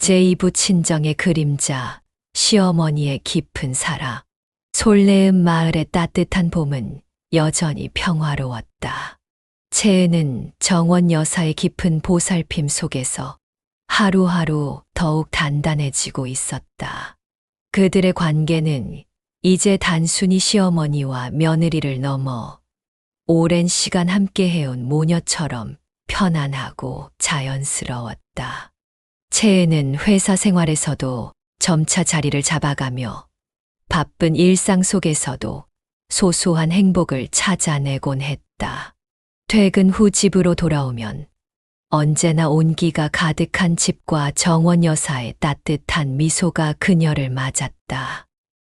제2부 친정의 그림자, 시어머니의 깊은 사랑. 솔레음 마을의 따뜻한 봄은 여전히 평화로웠다. 채은은 정원 여사의 깊은 보살핌 속에서 하루하루 더욱 단단해지고 있었다. 그들의 관계는 이제 단순히 시어머니와 며느리를 넘어 오랜 시간 함께 해온 모녀처럼 편안하고 자연스러웠다. 채은은 회사 생활에서도 점차 자리를 잡아가며 바쁜 일상 속에서도 소소한 행복을 찾아내곤 했다. 퇴근 후 집으로 돌아오면 언제나 온기가 가득한 집과 정원 여사의 따뜻한 미소가 그녀를 맞았다.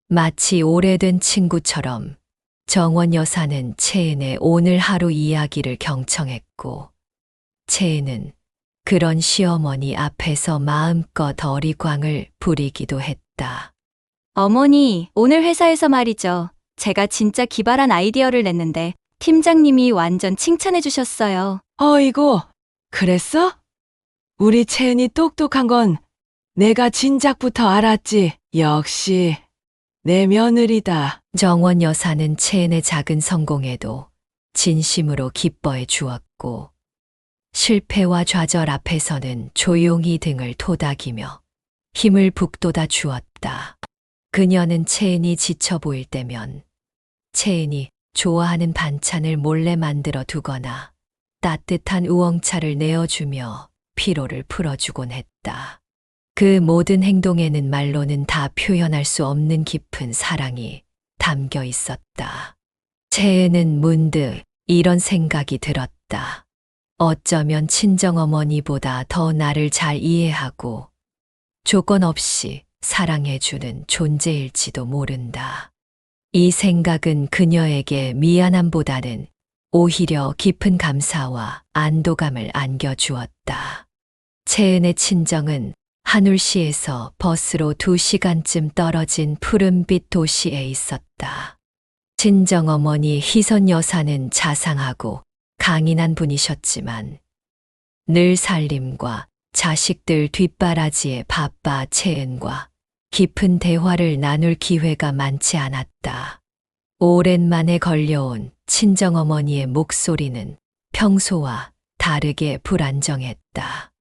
마치 오래된 친구처럼 정원 여사는 채은의 오늘 하루 이야기를 경청했고, 채은은 그런 시어머니 앞에서 마음껏 어리광을 부리기도 했다. 어머니, 오늘 회사에서 말이죠. 제가 진짜 기발한 아이디어를 냈는데 팀장님이 완전 칭찬해 주셨어요. 어이구, 그랬어? 우리 채은이 똑똑한 건 내가 진작부터 알았지. 역시 내 며느리다. 정원 여사는 채은의 작은 성공에도 진심으로 기뻐해 주었고, 실패와 좌절 앞에서는 조용히 등을 토닥이며 힘을 북돋아 주었다. 그녀는 채은이 지쳐 보일 때면 채은이 좋아하는 반찬을 몰래 만들어 두거나 따뜻한 우엉차를 내어주며 피로를 풀어주곤 했다. 그 모든 행동에는 말로는 다 표현할 수 없는 깊은 사랑이 담겨 있었다. 채은은 문득 이런 생각이 들었다. 어쩌면 친정어머니보다 더 나를 잘 이해하고 조건 없이 사랑해주는 존재일지도 모른다. 이 생각은 그녀에게 미안함보다는 오히려 깊은 감사와 안도감을 안겨주었다. 채은의 친정은 한울시에서 버스로 2시간쯤 떨어진 푸른빛 도시에 있었다. 친정어머니 희선 여사는 자상하고 강인한 분이셨지만 늘 살림과 자식들 뒷바라지에 바빠 채은과 깊은 대화를 나눌 기회가 많지 않았다. 오랜만에 걸려온 친정어머니의 목소리는 평소와 다르게 불안정했다.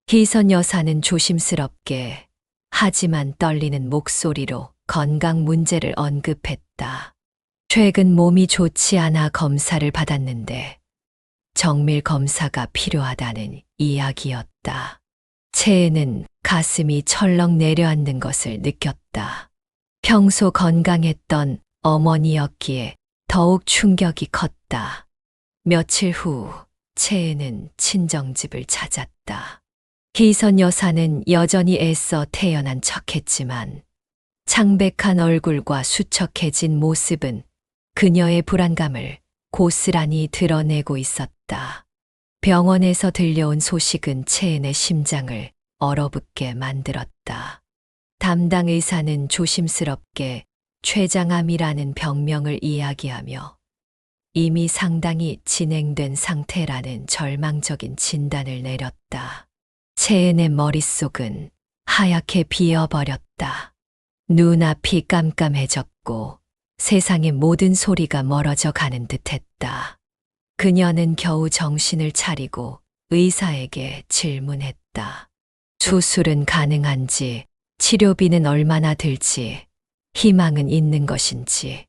희선 여사는 조심스럽게 하지만 떨리는 목소리로 건강 문제를 언급했다. 최근 몸이 좋지 않아 검사를 받았는데 정밀 검사가 필요하다는 이야기였다. 채은은 가슴이 철렁 내려앉는 것을 느꼈다. 평소 건강했던 어머니였기에 더욱 충격이 컸다. 며칠 후 채은은 친정집을 찾았다. 희선 여사는 여전히 애써 태연한 척했지만 창백한 얼굴과 수척해진 모습은 그녀의 불안감을 고스란히 드러내고 있었다. 병원에서 들려온 소식은 채은의 심장을 얼어붙게 만들었다. 담당 의사는 조심스럽게 췌장암이라는 병명을 이야기하며 이미 상당히 진행된 상태라는 절망적인 진단을 내렸다. 채은의 머릿속은 하얗게 비어버렸다. 눈앞이 깜깜해졌고 세상의 모든 소리가 멀어져 가는 듯했다. 그녀는 겨우 정신을 차리고 의사에게 질문했다. 수술은 가능한지, 치료비는 얼마나 들지, 희망은 있는 것인지.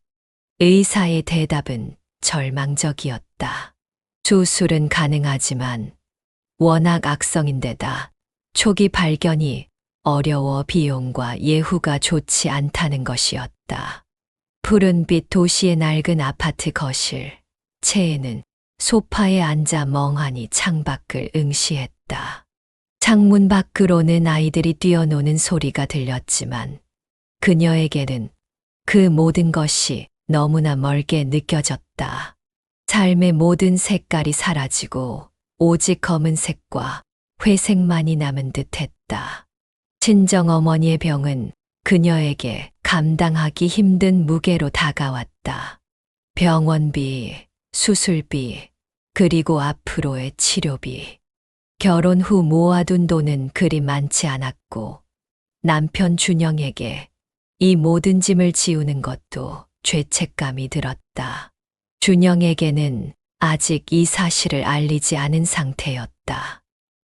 의사의 대답은 절망적이었다. 수술은 가능하지만 워낙 악성인데다 초기 발견이 어려워 비용과 예후가 좋지 않다는 것이었다. 푸른빛 도시의 낡은 아파트 거실. 채은은 소파에 앉아 멍하니 창밖을 응시했다. 창문 밖으로는 아이들이 뛰어노는 소리가 들렸지만 그녀에게는 그 모든 것이 너무나 멀게 느껴졌다. 삶의 모든 색깔이 사라지고 오직 검은색과 회색만이 남은 듯했다. 친정어머니의 병은 그녀에게 감당하기 힘든 무게로 다가왔다. 병원비, 수술비, 그리고 앞으로의 치료비. 결혼 후 모아둔 돈은 그리 많지 않았고 남편 준영에게 이 모든 짐을 지우는 것도 죄책감이 들었다. 준영에게는 아직 이 사실을 알리지 않은 상태였다.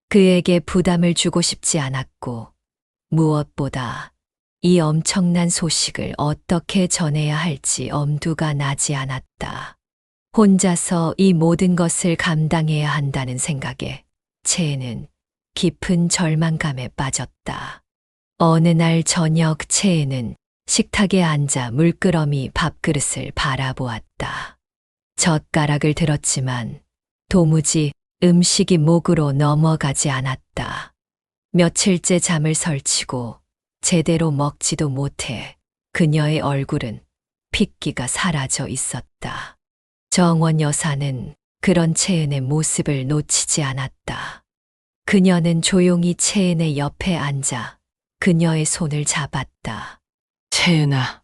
그에게 부담을 주고 싶지 않았고 무엇보다 이 엄청난 소식을 어떻게 전해야 할지 엄두가 나지 않았다. 혼자서 이 모든 것을 감당해야 한다는 생각에 채에는 깊은 절망감에 빠졌다. 어느 날 저녁 채에는 식탁에 앉아 물끄러미 밥그릇을 바라보았다. 젓가락을 들었지만 도무지 음식이 목으로 넘어가지 않았다. 며칠째 잠을 설치고 제대로 먹지도 못해 그녀의 얼굴은 핏기가 사라져 있었다. 정원 여사는 그런 채은의 모습을 놓치지 않았다. 그녀는 조용히 채은의 옆에 앉아 그녀의 손을 잡았다. 채은아,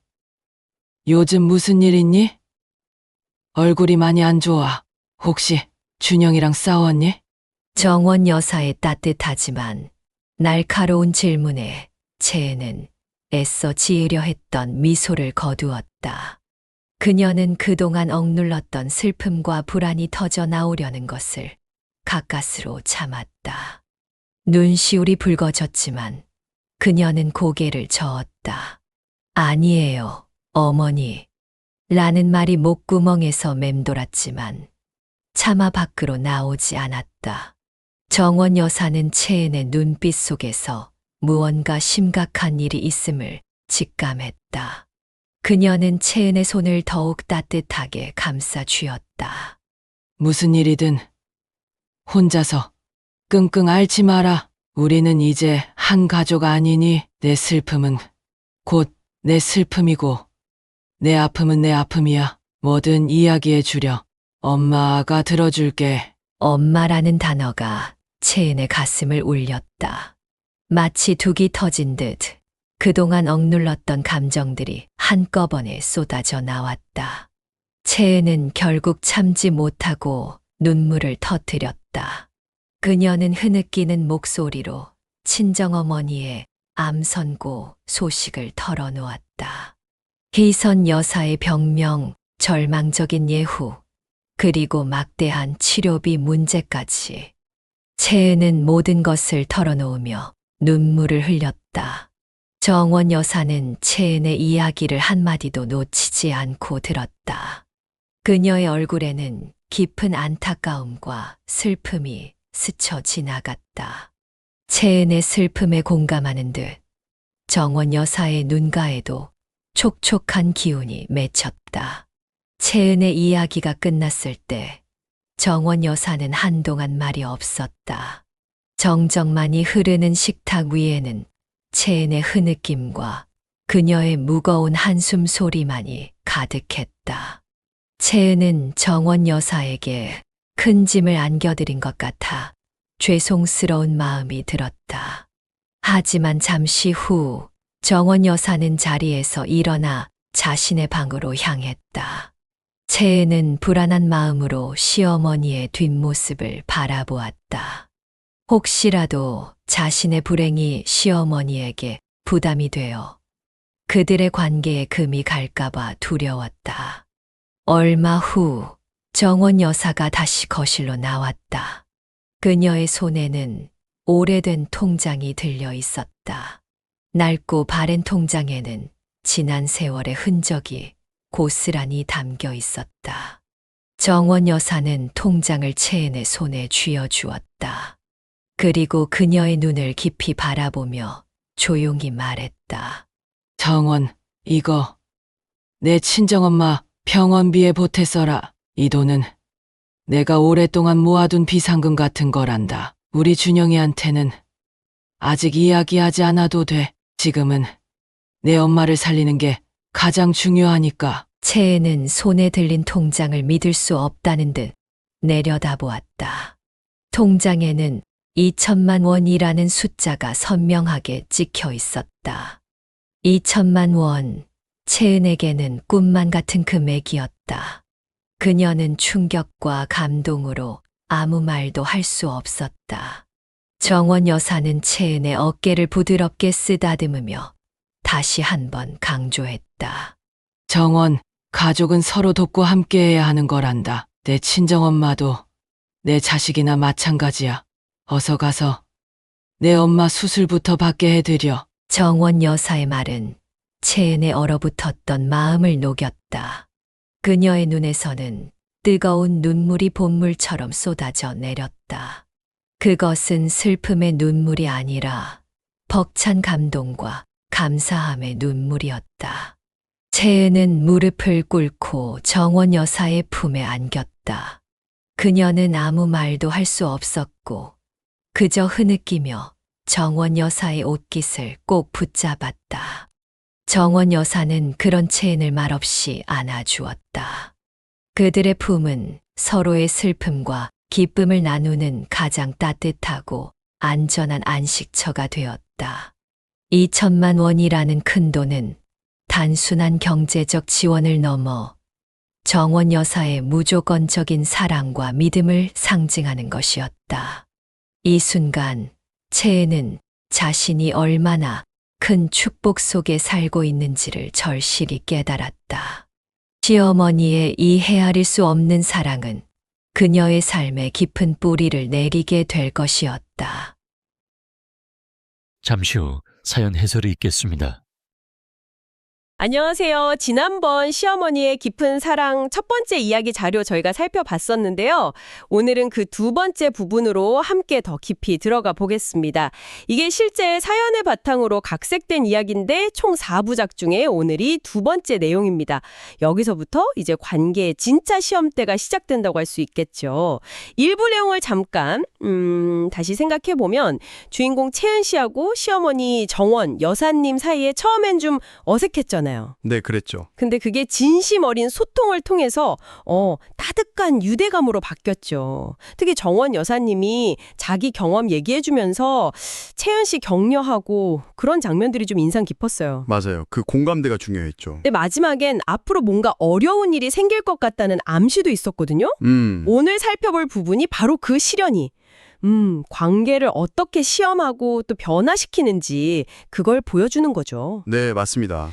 요즘 무슨 일 있니? 얼굴이 많이 안 좋아. 혹시 준영이랑 싸웠니? 정원 여사의 따뜻하지만 날카로운 질문에 채은은 애써 지으려 했던 미소를 거두었다. 그녀는 그동안 억눌렀던 슬픔과 불안이 터져 나오려는 것을 가까스로 참았다. 눈시울이 붉어졌지만 그녀는 고개를 저었다. 아니에요, 어머니. 라는 말이 목구멍에서 맴돌았지만 차마 밖으로 나오지 않았다. 정원 여사는 채은의 눈빛 속에서 무언가 심각한 일이 있음을 직감했다. 그녀는 채은의 손을 더욱 따뜻하게 감싸 쥐었다. 무슨 일이든 혼자서 끙끙 앓지 마라. 우리는 이제 한 가족 아니니 내 슬픔은 곧 내 슬픔이고 내 아픔은 내 아픔이야. 뭐든 이야기해 주려. 엄마가 들어줄게. 엄마라는 단어가 채은의 가슴을 울렸다. 마치 둑이 터진 듯 그동안 억눌렀던 감정들이 한꺼번에 쏟아져 나왔다. 채은은 결국 참지 못하고 눈물을 터뜨렸다. 그녀는 흐느끼는 목소리로 친정어머니의 암 선고 소식을 털어놓았다. 희선 여사의 병명, 절망적인 예후, 그리고 막대한 치료비 문제까지. 채은은 모든 것을 털어놓으며 눈물을 흘렸다. 정원 여사는 채은의 이야기를 한마디도 놓치지 않고 들었다. 그녀의 얼굴에는 깊은 안타까움과 슬픔이 스쳐 지나갔다. 채은의 슬픔에 공감하는 듯 정원 여사의 눈가에도 촉촉한 기운이 맺혔다. 채은의 이야기가 끝났을 때 정원 여사는 한동안 말이 없었다. 정적만이 흐르는 식탁 위에는 채은의 흐느낌과 그녀의 무거운 한숨 소리만이 가득했다. 채은은 정원 여사에게 큰 짐을 안겨드린 것 같아 죄송스러운 마음이 들었다. 하지만 잠시 후 정원 여사는 자리에서 일어나 자신의 방으로 향했다. 채은은 불안한 마음으로 시어머니의 뒷모습을 바라보았다. 혹시라도 자신의 불행이 시어머니에게 부담이 되어 그들의 관계에 금이 갈까봐 두려웠다. 얼마 후 정원 여사가 다시 거실로 나왔다. 그녀의 손에는 오래된 통장이 들려 있었다. 낡고 바랜 통장에는 지난 세월의 흔적이 고스란히 담겨 있었다. 정원 여사는 통장을 채은의 손에 쥐어주었다. 그리고 그녀의 눈을 깊이 바라보며 조용히 말했다. 정원, 이거 내 친정엄마 병원비에 보태서라. 이 돈은 내가 오랫동안 모아둔 비상금 같은 거란다. 우리 준영이한테는 아직 이야기하지 않아도 돼. 지금은 내 엄마를 살리는 게 가장 중요하니까. 채은은 손에 들린 통장을 믿을 수 없다는 듯 내려다보았다. 통장에는 2천만 원이라는 숫자가 선명하게 찍혀 있었다. 2천만 원, 채은에게는 꿈만 같은 금액이었다. 그녀는 충격과 감동으로 아무 말도 할 수 없었다. 정원 여사는 채은의 어깨를 부드럽게 쓰다듬으며 다시 한번 강조했다. 정원, 가족은 서로 돕고 함께해야 하는 거란다. 내 친정엄마도 내 자식이나 마찬가지야. 어서 가서 내 엄마 수술부터 받게 해드려. 정원 여사의 말은 채은의 얼어붙었던 마음을 녹였다. 그녀의 눈에서는 뜨거운 눈물이 봇물처럼 쏟아져 내렸다. 그것은 슬픔의 눈물이 아니라 벅찬 감동과 감사함의 눈물이었다. 채은은 무릎을 꿇고 정원 여사의 품에 안겼다. 그녀는 아무 말도 할 수 없었고 그저 흐느끼며 정원 여사의 옷깃을 꼭 붙잡았다. 정원 여사는 그런 채은을 말없이 안아주었다. 그들의 품은 서로의 슬픔과 기쁨을 나누는 가장 따뜻하고 안전한 안식처가 되었다. 2천만 원이라는 큰 돈은 단순한 경제적 지원을 넘어 정원 여사의 무조건적인 사랑과 믿음을 상징하는 것이었다. 이 순간 채은은 자신이 얼마나 큰 축복 속에 살고 있는지를 절실히 깨달았다. 시어머니의 이 헤아릴 수 없는 사랑은 그녀의 삶에 깊은 뿌리를 내리게 될 것이었다. 잠시 후 사연 해설이 있겠습니다. 안녕하세요. 지난번 시어머니의 깊은 사랑 첫 번째 이야기 자료 저희가 살펴봤었는데요. 오늘은 그 두 번째 부분으로 함께 더 깊이 들어가 보겠습니다. 이게 실제 사연을 바탕으로 각색된 이야기인데 총 4부작 중에 오늘이 두 번째 내용입니다. 여기서부터 이제 관계의 진짜 시험대가 시작된다고 할 수 있겠죠. 일부 내용을 잠깐 다시 생각해보면 주인공 채은 씨하고 시어머니 정원 여사님 사이에 처음엔 좀 어색했잖아요. 네, 그랬죠. 근데 그게 진심 어린 소통을 통해서 따뜻한 유대감으로 바뀌었죠. 특히 정원 여사님이 자기 경험 얘기해주면서 채은 씨 격려하고 그런 장면들이 좀 인상 깊었어요. 맞아요. 그 공감대가 중요했죠. 근데 마지막엔 앞으로 뭔가 어려운 일이 생길 것 같다는 암시도 있었거든요. 오늘 살펴볼 부분이 바로 그 실현이 관계를 어떻게 시험하고 또 변화시키는지 그걸 보여주는 거죠. 네, 맞습니다.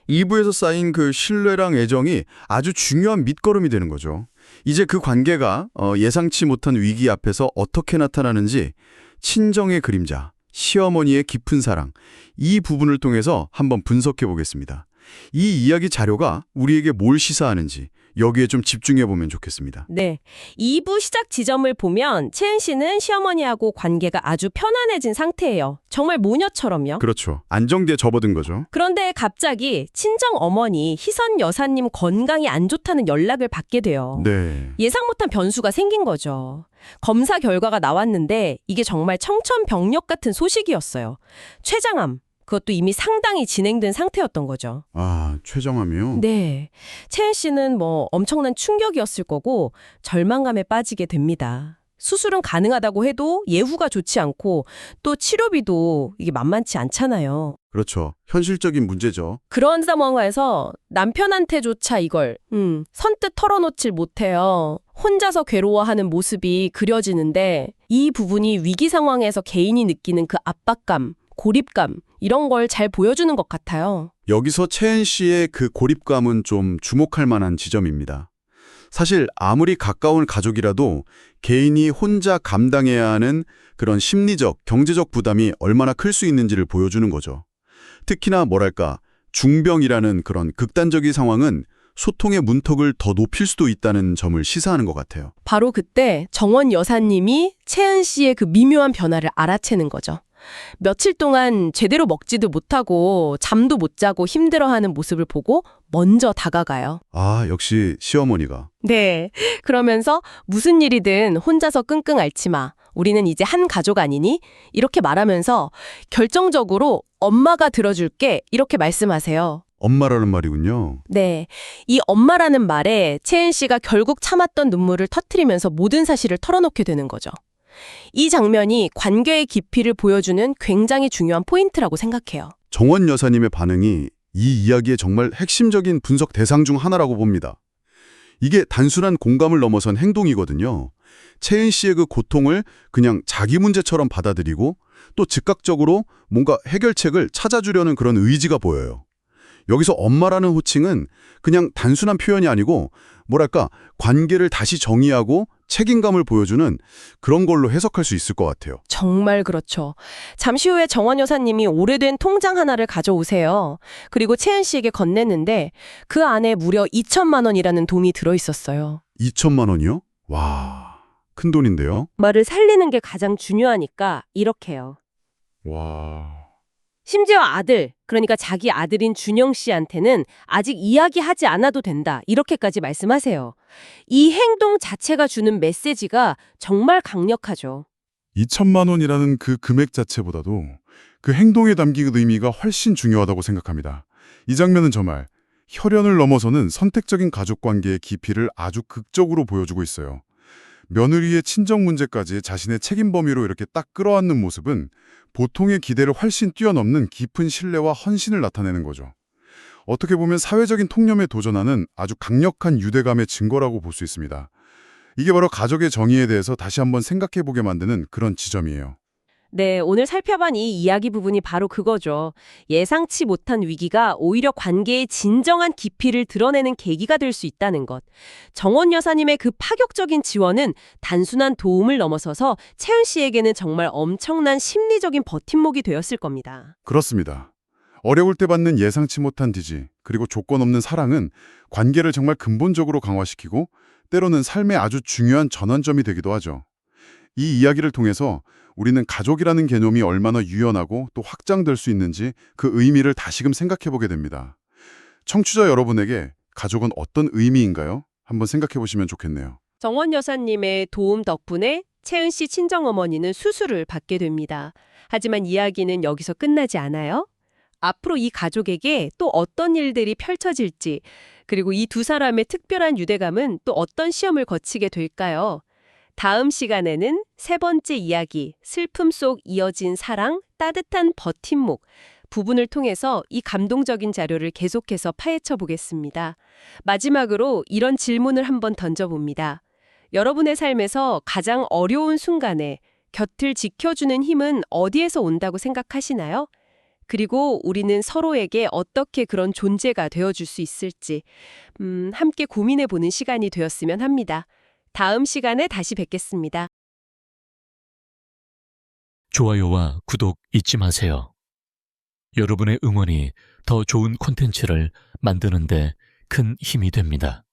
2부에서 쌓인 그 신뢰랑 애정이 아주 중요한 밑거름이 되는 거죠. 이제 그 관계가 예상치 못한 위기 앞에서 어떻게 나타나는지 친정의 그림자, 시어머니의 깊은 사랑, 이 부분을 통해서 한번 분석해 보겠습니다. 이 이야기 자료가 우리에게 뭘 시사하는지 여기에 좀 집중해 보면 좋겠습니다. 네. 2부 시작 지점을 보면 채은 씨는 시어머니하고 관계가 아주 편안해진 상태예요. 정말 모녀처럼요. 그렇죠. 안정기에 접어든 거죠. 그런데 갑자기 친정 어머니 희선 여사님 건강이 안 좋다는 연락을 받게 돼요. 네. 예상 못한 변수가 생긴 거죠. 검사 결과가 나왔는데 이게 정말 청천벽력 같은 소식이었어요. 췌장암. 그것도 이미 상당히 진행된 상태였던 거죠. 아, 췌장암이요? 네. 채은 씨는 엄청난 충격이었을 거고 절망감에 빠지게 됩니다. 수술은 가능하다고 해도 예후가 좋지 않고 또 치료비도 이게 만만치 않잖아요. 그렇죠. 현실적인 문제죠. 그런 상황에서 남편한테조차 이걸 선뜻 털어놓질 못해요. 혼자서 괴로워하는 모습이 그려지는데 이 부분이 위기 상황에서 개인이 느끼는 그 압박감, 고립감 이런 걸 잘 보여주는 것 같아요. 여기서 채은 씨의 그 고립감은 좀 주목할 만한 지점입니다. 사실 아무리 가까운 가족이라도 개인이 혼자 감당해야 하는 그런 심리적, 경제적 부담이 얼마나 클 수 있는지를 보여주는 거죠. 특히나 중병이라는 그런 극단적인 상황은 소통의 문턱을 더 높일 수도 있다는 점을 시사하는 것 같아요. 바로 그때 정원 여사님이 채은 씨의 그 미묘한 변화를 알아채는 거죠. 며칠 동안 제대로 먹지도 못하고 잠도 못 자고 힘들어하는 모습을 보고 먼저 다가가요. 아, 역시 시어머니가. 네. 그러면서 무슨 일이든 혼자서 끙끙 앓지 마. 우리는 이제 한 가족 아니니? 이렇게 말하면서 결정적으로 엄마가 들어줄게 이렇게 말씀하세요. 엄마라는 말이군요. 네. 이 엄마라는 말에 채은 씨가 결국 참았던 눈물을 터뜨리면서 모든 사실을 털어놓게 되는 거죠. 이 장면이 관계의 깊이를 보여주는 굉장히 중요한 포인트라고 생각해요. 정원 여사님의 반응이 이 이야기의 정말 핵심적인 분석 대상 중 하나라고 봅니다. 이게 단순한 공감을 넘어선 행동이거든요. 채은 씨의 그 고통을 그냥 자기 문제처럼 받아들이고 또 즉각적으로 뭔가 해결책을 찾아주려는 그런 의지가 보여요. 여기서 엄마라는 호칭은 그냥 단순한 표현이 아니고 뭐랄까 관계를 다시 정의하고 책임감을 보여주는 그런 걸로 해석할 수 있을 것 같아요. 정말 그렇죠. 잠시 후에 정원 여사님이 오래된 통장 하나를 가져오세요. 그리고 채은 씨에게 건넸는데 그 안에 무려 2천만 원이라는 돈이 들어있었어요. 2천만 원이요? 와, 큰 돈인데요. 말을 살리는 게 가장 중요하니까 이렇게요. 와, 심지어 아들, 그러니까 자기 아들인 준영 씨한테는 아직 이야기하지 않아도 된다. 이렇게까지 말씀하세요. 이 행동 자체가 주는 메시지가 정말 강력하죠. 2천만 원이라는 그 금액 자체보다도 그 행동에 담긴 의미가 훨씬 중요하다고 생각합니다. 이 장면은 정말 혈연을 넘어서는 선택적인 가족관계의 깊이를 아주 극적으로 보여주고 있어요. 며느리의 친정 문제까지 자신의 책임 범위로 이렇게 딱 끌어안는 모습은 보통의 기대를 훨씬 뛰어넘는 깊은 신뢰와 헌신을 나타내는 거죠. 어떻게 보면 사회적인 통념에 도전하는 아주 강력한 유대감의 증거라고 볼 수 있습니다. 이게 바로 가족의 정의에 대해서 다시 한번 생각해보게 만드는 그런 지점이에요. 네, 오늘 살펴본 이 이야기 부분이 바로 그거죠. 예상치 못한 위기가 오히려 관계의 진정한 깊이를 드러내는 계기가 될 수 있다는 것. 정원 여사님의 그 파격적인 지원은 단순한 도움을 넘어서서 채은 씨에게는 정말 엄청난 심리적인 버팀목이 되었을 겁니다. 그렇습니다. 어려울 때 받는 예상치 못한 지지, 그리고 조건 없는 사랑은 관계를 정말 근본적으로 강화시키고 때로는 삶의 아주 중요한 전환점이 되기도 하죠. 이 이야기를 통해서 우리는 가족이라는 개념이 얼마나 유연하고 또 확장될 수 있는지 그 의미를 다시금 생각해보게 됩니다. 청취자 여러분에게 가족은 어떤 의미인가요? 한번 생각해보시면 좋겠네요. 정원 여사님의 도움 덕분에 채은 씨 친정어머니는 수술을 받게 됩니다. 하지만 이야기는 여기서 끝나지 않아요. 앞으로 이 가족에게 또 어떤 일들이 펼쳐질지, 그리고 이 두 사람의 특별한 유대감은 또 어떤 시험을 거치게 될까요? 다음 시간에는 세 번째 이야기, 슬픔 속 이어진 사랑, 따뜻한 버팀목 부분을 통해서 이 감동적인 자료를 계속해서 파헤쳐 보겠습니다. 마지막으로 이런 질문을 한번 던져봅니다. 여러분의 삶에서 가장 어려운 순간에 곁을 지켜주는 힘은 어디에서 온다고 생각하시나요? 그리고 우리는 서로에게 어떻게 그런 존재가 되어줄 수 있을지 함께 고민해보는 시간이 되었으면 합니다. 다음 시간에 다시 뵙겠습니다. 좋아요와 구독 잊지 마세요. 여러분의 응원이 더 좋은 콘텐츠를 만드는 데 큰 힘이 됩니다.